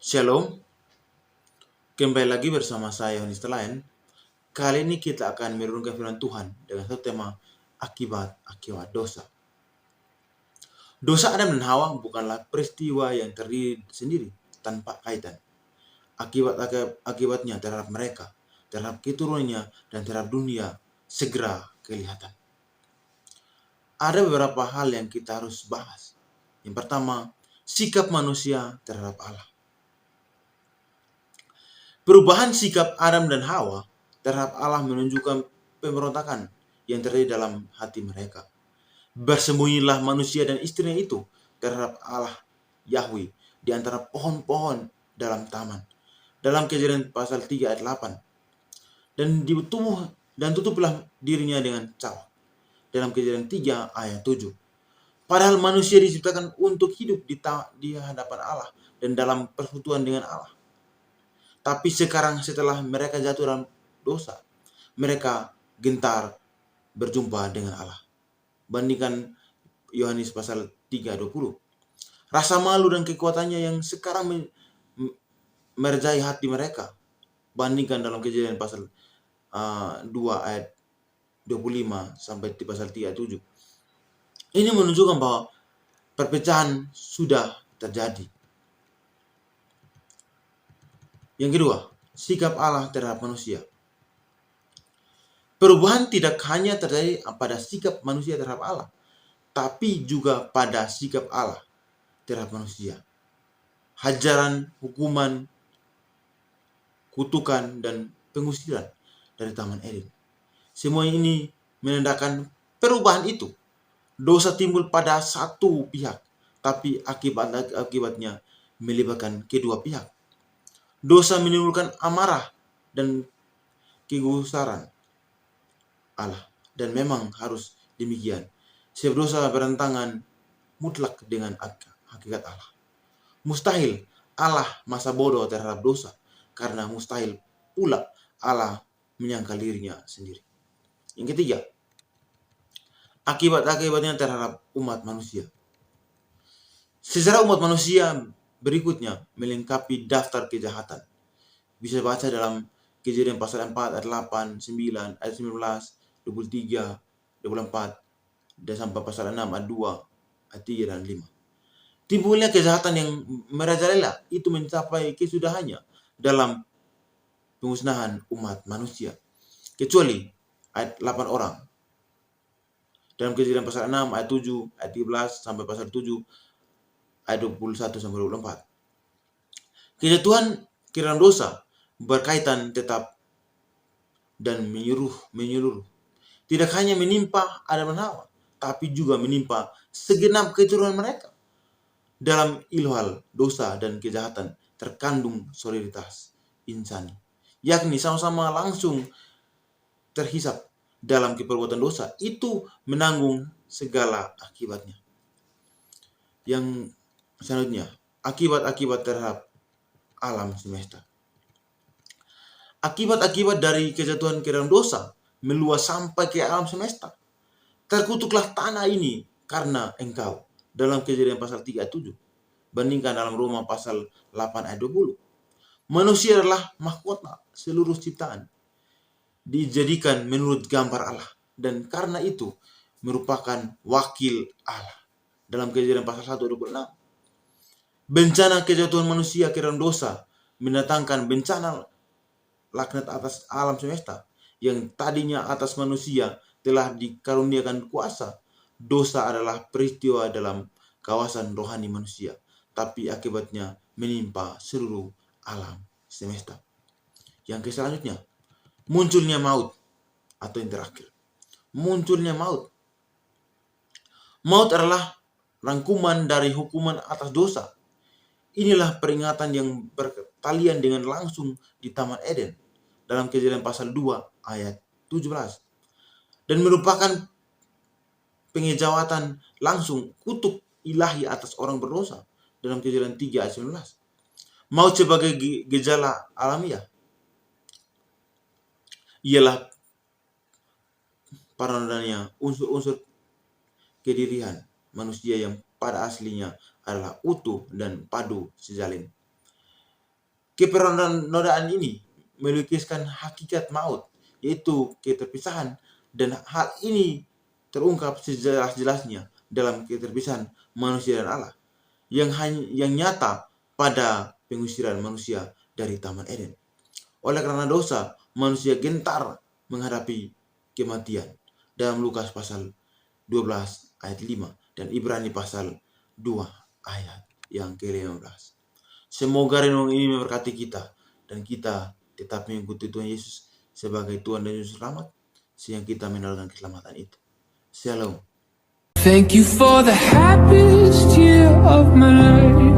Shalom, kembali lagi bersama saya Yohanes Telayan. Kali ini kita akan merenungkan firman Tuhan dengan satu tema akibat dosa. Dosa Adam dan Hawa bukanlah peristiwa yang terdiri sendiri tanpa kaitan. Akibatnya terhadap mereka, terhadap keturunannya, dan terhadap dunia segera kelihatan. Ada beberapa hal yang kita harus bahas. Yang pertama, sikap manusia terhadap Allah. Perubahan sikap Adam dan Hawa terhadap Allah menunjukkan pemberontakan yang terjadi dalam hati mereka. Bersembunyilah manusia dan istrinya itu terhadap Allah Yahweh di antara pohon-pohon dalam taman. Dalam Kejadian pasal 3 ayat 8. Dan tutuplah dirinya dengan cawak. Dalam Kejadian 3 ayat 7. Padahal manusia diciptakan untuk hidup di hadapan Allah dan dalam persekutuan dengan Allah. Tapi sekarang setelah mereka jatuh dalam dosa, mereka gentar berjumpa dengan Allah. Bandingkan Yohanes pasal 3:20. Rasa malu dan kekuatannya yang sekarang merjai hati mereka. Bandingkan dalam Kejadian pasal 2 ayat 25 sampai di pasal 3:7. Ini menunjukkan bahwa perpecahan sudah terjadi. Yang kedua, sikap Allah terhadap manusia. Perubahan tidak hanya terjadi pada sikap manusia terhadap Allah, tapi juga pada sikap Allah terhadap manusia. Hajaran, hukuman, kutukan, dan pengusiran dari Taman Eden. Semua ini menandakan perubahan itu. Dosa timbul pada satu pihak, tapi akibatnya melibatkan kedua pihak. Dosa menimbulkan amarah dan kegusaran Allah. Dan memang harus demikian. Sebab dosa berentangan mutlak dengan hakikat Allah. Mustahil Allah masa bodoh terhadap dosa, karena mustahil pula Allah menyangkal dirinya sendiri. Yang ketiga, akibatnya terhadap umat manusia. Sejarah umat manusia berikutnya melengkapi daftar kejahatan. Bisa baca dalam Kejadian pasal 4 ayat 8, 9, ayat 19, 23, 24, dan sampai pasal 6 ayat 2, ayat 3 dan 5. Timbulnya kejahatan yang merajalela itu mencapai kesudahannya dalam pemusnahan umat manusia. Kecuali ayat 8 orang. Dalam Kejadian pasal 6 ayat 7, ayat 13 sampai pasal 7 ayat 21 sampai 24. Kejatuhan kiraan dosa berkaitan tetap dan menyeluruh. Tidak hanya menimpa Adam dan Hawa, tapi juga menimpa segenap keturunan mereka. Dalam ilhal dosa dan kejahatan terkandung solidaritas insani, yakni sama-sama langsung terhisap dalam perbuatan dosa, itu menanggung segala akibatnya. Yang selanjutnya, akibat-akibat terhadap alam semesta. Akibat-akibat dari kejatuhan ke dalam dosa meluas sampai ke alam semesta. Terkutuklah tanah ini karena engkau. Dalam Kejadian pasal 3 ayat 7. Bandingkan dalam Roma pasal 8 ayat 20. Manusia adalah mahkota seluruh ciptaan. Dijadikan menurut gambar Allah. Dan karena itu merupakan wakil Allah. Dalam Kejadian pasal 1 ayat 26. Bencana kejatuhan manusia ke dalam dosa mendatangkan bencana laknat atas alam semesta. Yang tadinya atas manusia telah dikaruniakan kuasa. Dosa adalah peristiwa dalam kawasan rohani manusia, tapi akibatnya menimpa seluruh alam semesta. Yang selanjutnya, munculnya maut, atau yang terakhir, munculnya maut. Maut adalah rangkuman dari hukuman atas dosa. Inilah peringatan yang bertalian dengan langsung di Taman Eden dalam Kejadian pasal 2 ayat 17. Dan merupakan pengejawatan langsung kutuk ilahi atas orang berdosa dalam Kejadian 3 ayat 19. Maut sebagai gejala alamiah ialah paranadanya unsur-unsur kedirian manusia yang pada aslinya adalah utuh dan padu sejalin. Keperonodaan ini melukiskan hakikat maut, yaitu keterpisahan, dan hal ini terungkap sejelas-jelasnya dalam keterpisahan manusia dan Allah yang nyata pada pengusiran manusia dari Taman Eden. Oleh karena dosa, manusia gentar menghadapi kematian dalam Lukas pasal 12 ayat 5 dan Ibrani pasal 2 ayat yang ke-15. Semoga renungan ini memberkati kita dan kita tetap mengikuti Tuhan Yesus sebagai Tuhan dan Juru Selamat sehingga kita mendapatkan keselamatan itu. Shalom. Thank you for the happiest year of my life.